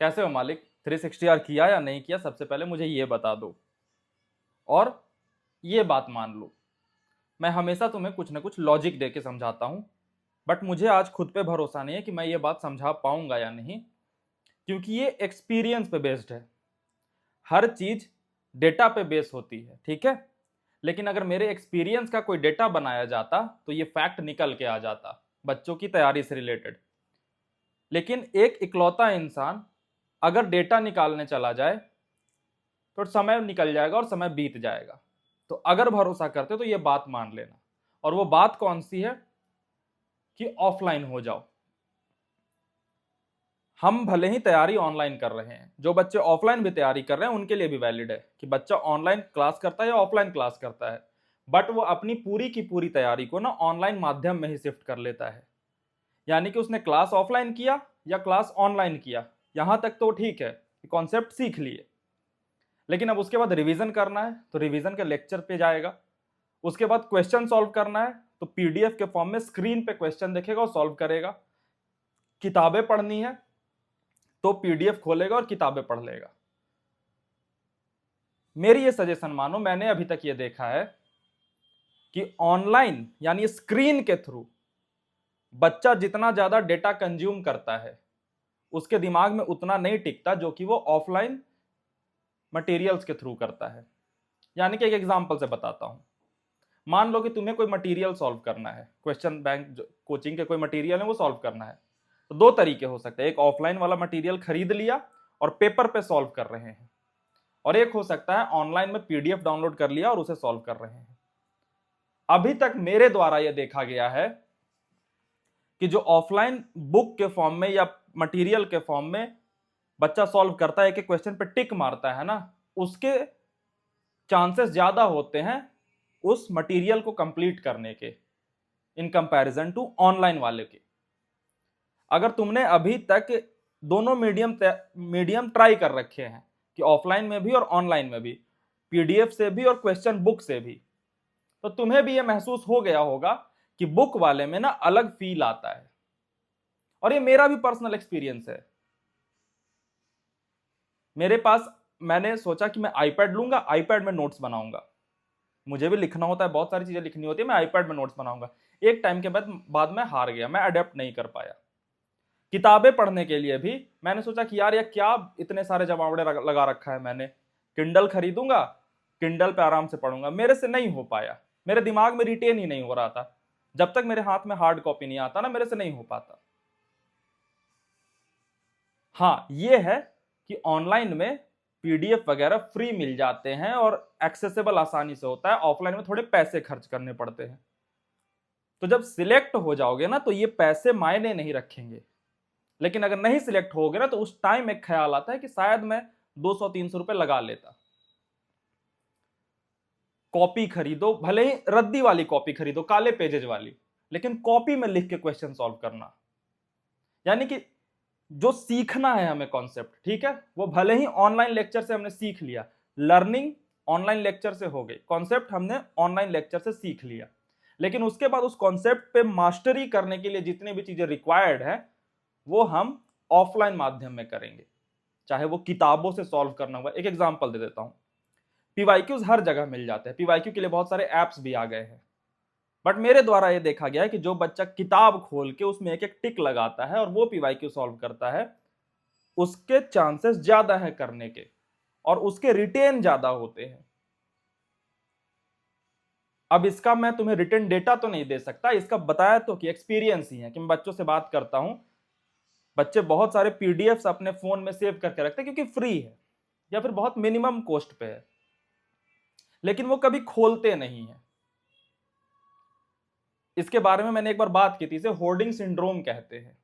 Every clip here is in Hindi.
कैसे हो मालिक? 360 किया या नहीं किया, सबसे पहले मुझे ये बता दो। और ये बात मान लो, मैं हमेशा तुम्हें कुछ ना कुछ लॉजिक दे के समझाता हूं, बट मुझे आज खुद पे भरोसा नहीं है कि मैं ये बात समझा पाऊंगा या नहीं, क्योंकि ये एक्सपीरियंस पे बेस्ड है। हर चीज डेटा पे बेस होती है, ठीक है। लेकिन अगर मेरे एक्सपीरियंस का कोई डेटा बनाया जाता तो ये फैक्ट निकल के आ जाता, बच्चों की तैयारी से रिलेटेड। लेकिन एक इकलौता इंसान अगर डेटा निकालने चला जाए तो समय निकल जाएगा और समय बीत जाएगा। तो अगर भरोसा करते तो ये बात मान लेना। और वो बात कौन सी है? कि ऑफलाइन हो जाओ। हम भले ही तैयारी ऑनलाइन कर रहे हैं, जो बच्चे ऑफलाइन भी तैयारी कर रहे हैं उनके लिए भी वैलिड है कि बच्चा ऑनलाइन क्लास करता है या ऑफलाइन क्लास करता है, बट वो अपनी पूरी की पूरी तैयारी को ना ऑनलाइन माध्यम में ही शिफ्ट कर लेता है। यानी कि उसने क्लास ऑफलाइन किया या क्लास ऑनलाइन किया, यहां तक तो ठीक है, कॉन्सेप्ट सीख लिए। लेकिन अब उसके बाद रिवीजन करना है तो रिवीजन के लेक्चर पे जाएगा। उसके बाद क्वेश्चन सॉल्व करना है तो पीडीएफ के फॉर्म में स्क्रीन पे क्वेश्चन देखेगा और सॉल्व करेगा। किताबें पढ़नी है तो पीडीएफ खोलेगा और किताबें पढ़ लेगा। मेरी ये सजेशन मानो, मैंने अभी तक ये देखा है कि ऑनलाइन यानी स्क्रीन के थ्रू बच्चा जितना ज्यादा डेटा कंज्यूम करता है उसके दिमाग में उतना नहीं टिकता जो कि वो ऑफलाइन मटेरियल्स के थ्रू करता है। यानी कि एक एग्जांपल से बताता हूं। मान लो कि तुम्हें कोई मटेरियल सॉल्व करना है, क्वेश्चन बैंक कोचिंग के कोई मटेरियल है वो सॉल्व करना है। तो दो तरीके हो सकते हैं, एक ऑफलाइन वाला मटेरियल खरीद लिया और पेपर पे सॉल्व कर रहे हैं, और एक हो सकता है ऑनलाइन में पीडीएफ डाउनलोड कर लिया और उसे सॉल्व कर रहे हैं। अभी तक मेरे द्वारा यह देखा गया है कि जो ऑफलाइन बुक के फॉर्म में या मटेरियल के फॉर्म में बच्चा सॉल्व करता है, एक क्वेश्चन पे टिक मारता है ना, उसके चांसेस ज्यादा होते हैं उस मटेरियल को कंप्लीट करने के इन कंपैरिजन टू ऑनलाइन वाले के। अगर तुमने अभी तक दोनों मीडियम ट्राई कर रखे हैं कि ऑफलाइन में भी और ऑनलाइन में भी, पीडीएफ से भी और क्वेश्चन बुक से भी, तो तुम्हें भी यह महसूस हो गया होगा कि बुक वाले में ना अलग फील आता है। और ये मेरा भी पर्सनल एक्सपीरियंस है। मेरे पास, मैंने सोचा कि मैं आईपैड लूंगा, आईपैड में नोट्स बनाऊंगा। मुझे भी लिखना होता है, बहुत सारी चीजें लिखनी होती है, मैं आईपैड में नोट्स बनाऊंगा। एक टाइम के बाद मैं हार गया, मैं अडेप्ट नहीं कर पाया। किताबें पढ़ने के लिए भी मैंने सोचा कि यार, ये क्या इतने सारे जमावड़े लगा रखा है मैंने, किंडल खरीदूंगा, किंडल पे आराम से पढ़ूंगा। मेरे से नहीं हो पाया, मेरे दिमाग में रिटेन ही नहीं हो रहा था। जब तक मेरे हाथ में हार्ड कॉपी नहीं आता ना, मेरे से नहीं हो पाता। हाँ, ये है कि ऑनलाइन में पीडीएफ वगैरह फ्री मिल जाते हैं और एक्सेसिबल आसानी से होता है, ऑफलाइन में थोड़े पैसे खर्च करने पड़ते हैं। तो जब सिलेक्ट हो जाओगे ना तो ये पैसे मायने नहीं रखेंगे। लेकिन अगर नहीं सिलेक्ट होगे ना तो उस टाइम एक ख्याल आता है कि शायद मैं 200-300 रुपए लगा लेता। कॉपी खरीदो, भले ही रद्दी वाली कॉपी खरीदो, काले पेजेज वाली, लेकिन कॉपी में लिख के क्वेश्चन सॉल्व करना। यानी कि जो सीखना है हमें कॉन्सेप्ट, ठीक है, वो भले ही ऑनलाइन लेक्चर से हमने सीख लिया, लर्निंग ऑनलाइन लेक्चर से हो गई, कॉन्सेप्ट हमने ऑनलाइन लेक्चर से सीख लिया, लेकिन उसके बाद उस कॉन्सेप्ट पे मास्टरी करने के लिए जितनी भी चीजें रिक्वायर्ड है वो हम ऑफलाइन माध्यम में करेंगे, चाहे वो किताबों से सॉल्व करना हुआ। एक एग्जांपल दे देता हूं, पीवाईक्यूज हर जगह मिल जाते हैं, पीवाईक्यू के लिए बहुत सारे एप्स भी आ गए हैं, बट मेरे द्वारा यह देखा गया है कि जो बच्चा किताब खोल के उसमें एक एक टिक लगाता है और वो पीवाईक्यू सॉल्व करता है, उसके चांसेस ज्यादा है करने के और उसके रिटेन ज्यादा होते हैं। अब इसका मैं तुम्हें रिटर्न डेटा तो नहीं दे सकता, इसका बताया तो कि एक्सपीरियंस ही है कि मैं बच्चों से बात करता हूं। बच्चे बहुत सारे पीडीएफ्स अपने फोन में सेव करके रखते हैं क्योंकि फ्री है या फिर बहुत मिनिमम कॉस्ट पे है, लेकिन वो कभी खोलते नहीं है। इसके बारे में मैंने एक बार बात की थी, इसे होर्डिंग सिंड्रोम कहते हैं,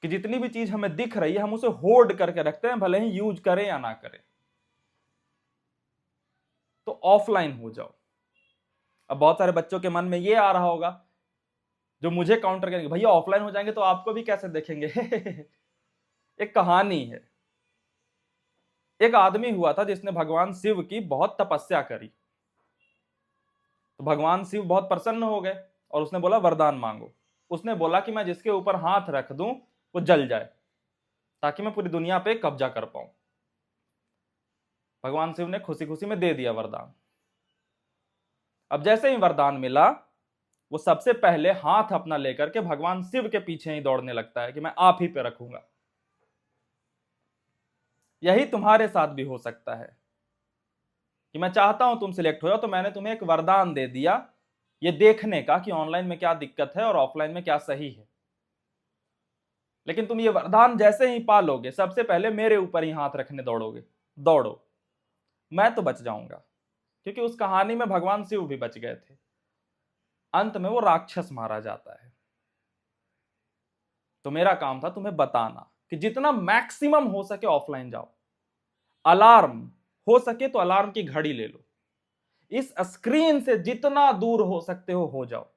कि जितनी भी चीज हमें दिख रही है हम उसे होर्ड करके रखते हैं, भले ही यूज करें या ना करें। तो ऑफलाइन हो जाओ। अब बहुत सारे बच्चों के मन में ये आ रहा होगा, जो मुझे काउंटर करेंगे, भैया ऑफलाइन हो जाएंगे तो आपको भी कैसे देखेंगे। एक कहानी है, एक आदमी हुआ था जिसने भगवान शिव की बहुत तपस्या करी। तो भगवान शिव बहुत प्रसन्न हो गए और उसने बोला वरदान मांगो। उसने बोला कि मैं जिसके ऊपर हाथ रख दूं वो जल जाए, ताकि मैं पूरी दुनिया पे कब्जा कर पाऊं। भगवान शिव ने खुशी खुशी में दे दिया वरदान। अब जैसे ही वरदान मिला, वो सबसे पहले हाथ अपना लेकर के भगवान शिव के पीछे ही दौड़ने लगता है कि मैं आप ही पे रखूंगा। यही तुम्हारे साथ भी हो सकता है कि मैं चाहता हूं तुम सिलेक्ट हो जाओ, तो मैंने तुम्हें एक वरदान दे दिया ये देखने का कि ऑनलाइन में क्या दिक्कत है और ऑफलाइन में क्या सही है। लेकिन तुम ये वरदान जैसे ही पालोगे, सबसे पहले मेरे ऊपर ही हाथ रखने दौड़ोगे। दौड़ो, मैं तो बच जाऊंगा, क्योंकि उस कहानी में भगवान शिव भी बच गए थे। अंत में वो राक्षस मारा जाता है। तो मेरा काम था तुम्हें बताना कि जितना मैक्सिमम हो सके ऑफलाइन जाओ। अलार्म हो सके तो अलार्म की घड़ी ले लो। इस स्क्रीन से जितना दूर हो सकते हो जाओ।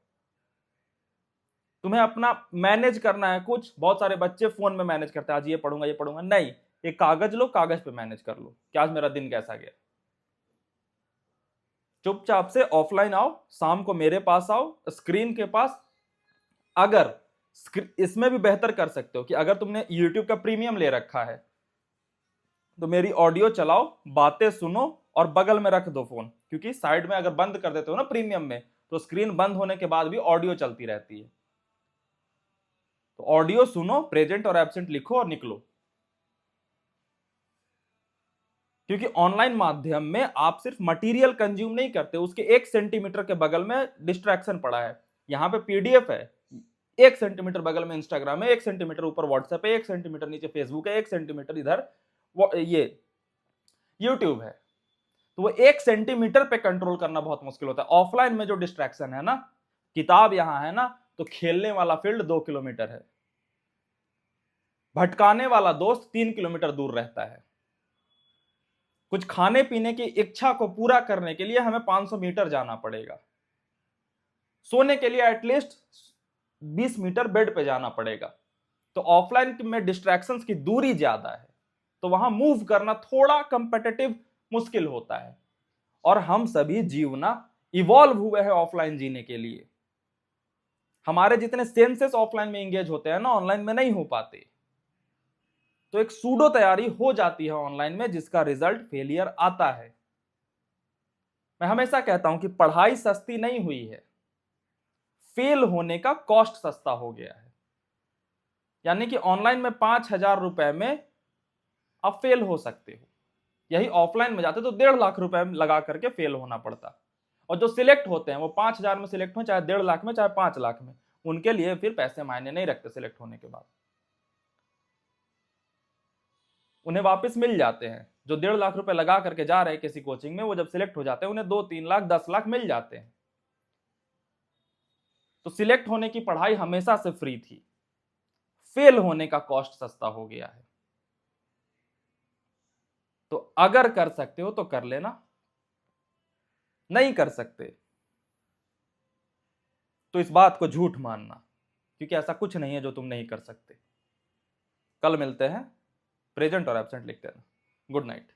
तुम्हें अपना मैनेज करना है कुछ, बहुत सारे बच्चे फोन में मैनेज करते हैं, आज ये पढ़ूंगा नहीं, एक कागज लो, कागज पे मैनेज कर लो कि आज मेरा दिन कैसा गया। चुपचाप से ऑफलाइन आओ, शाम को मेरे पास आओ, स्क्रीन के पास। अगर इसमें भी बेहतर कर सकते हो कि अगर तुमने YouTube का प्रीमियम ले रखा है तो मेरी ऑडियो चलाओ, बातें सुनो और बगल में रख दो फोन, क्योंकि साइड में अगर बंद कर देते हो ना प्रीमियम में, तो स्क्रीन बंद होने के बाद भी ऑडियो चलती रहती है। तो ऑडियो सुनो, प्रेजेंट और एब्सेंट लिखो और निकलो। क्योंकि ऑनलाइन माध्यम में आप सिर्फ मटेरियल कंज्यूम नहीं करते, उसके 1 सेंटीमीटर के बगल में डिस्ट्रैक्शन पड़ा है। यहां पे पीडीएफ है, 1 सेंटीमीटर बगल में इंस्टाग्राम है, 1 सेंटीमीटर ऊपर व्हाट्सएप है, 1 सेंटीमीटर नीचे फेसबुक है, 1 सेंटीमीटर इधर ये यूट्यूब है। तो वो 1 सेंटीमीटर पे कंट्रोल करना बहुत मुश्किल होता है। ऑफलाइन में जो डिस्ट्रैक्शन है ना, किताब यहां है ना, तो खेलने वाला फील्ड 2 किलोमीटर है, भटकाने वाला दोस्त 3 किलोमीटर दूर रहता है। कुछ खाने पीने की इच्छा को पूरा करने के लिए हमें 500 मीटर जाना पड़ेगा। सोने के लिए एटलीस्ट 20 मीटर बेड पे जाना पड़ेगा। तो ऑफलाइन में डिस्ट्रैक्शंस की दूरी ज्यादा है, तो वहां मूव करना थोड़ा कंपेटिटिव मुश्किल होता है। और हम सभी जीवना इवॉल्व हुए हैं ऑफलाइन जीने के लिए। हमारे जितने सेंसेस ऑफलाइन में एंगेज होते हैं ना, ऑनलाइन में नहीं हो पाते। तो एक सूडो तैयारी हो जाती है ऑनलाइन में, जिसका रिजल्ट फेलियर आता है। मैं हमेशा कहता हूं कि पढ़ाई सस्ती नहीं हुई है, फेल होने का कॉस्ट सस्ता हो गया है। यानी कि ऑनलाइन में 5,000 रुपए में आप फेल हो सकते हो, यही ऑफलाइन में जाते तो 1.5 लाख रुपए लगा करके फेल होना पड़ता। और जो सिलेक्ट होते हैं वो 5,000 में सिलेक्ट हो, चाहे 1.5 लाख में, चाहे 5 लाख में, उनके लिए फिर पैसे मायने नहीं रखते। सिलेक्ट होने के बाद उन्हें वापस मिल जाते हैं। जो 1.5 लाख रुपए लगा करके जा रहे हैं किसी कोचिंग में, वो जब सिलेक्ट हो जाते हैं उन्हें 2-3 लाख 10 लाख मिल जाते हैं। तो सिलेक्ट होने की पढ़ाई हमेशा से फ्री थी, फेल होने का कॉस्ट सस्ता हो गया है। तो अगर कर सकते हो तो कर लेना, नहीं कर सकते तो इस बात को झूठ मानना, क्योंकि ऐसा कुछ नहीं है जो तुम नहीं कर सकते। कल मिलते हैं, प्रेजेंट और एब्सेंट लिखते रहना। Good night.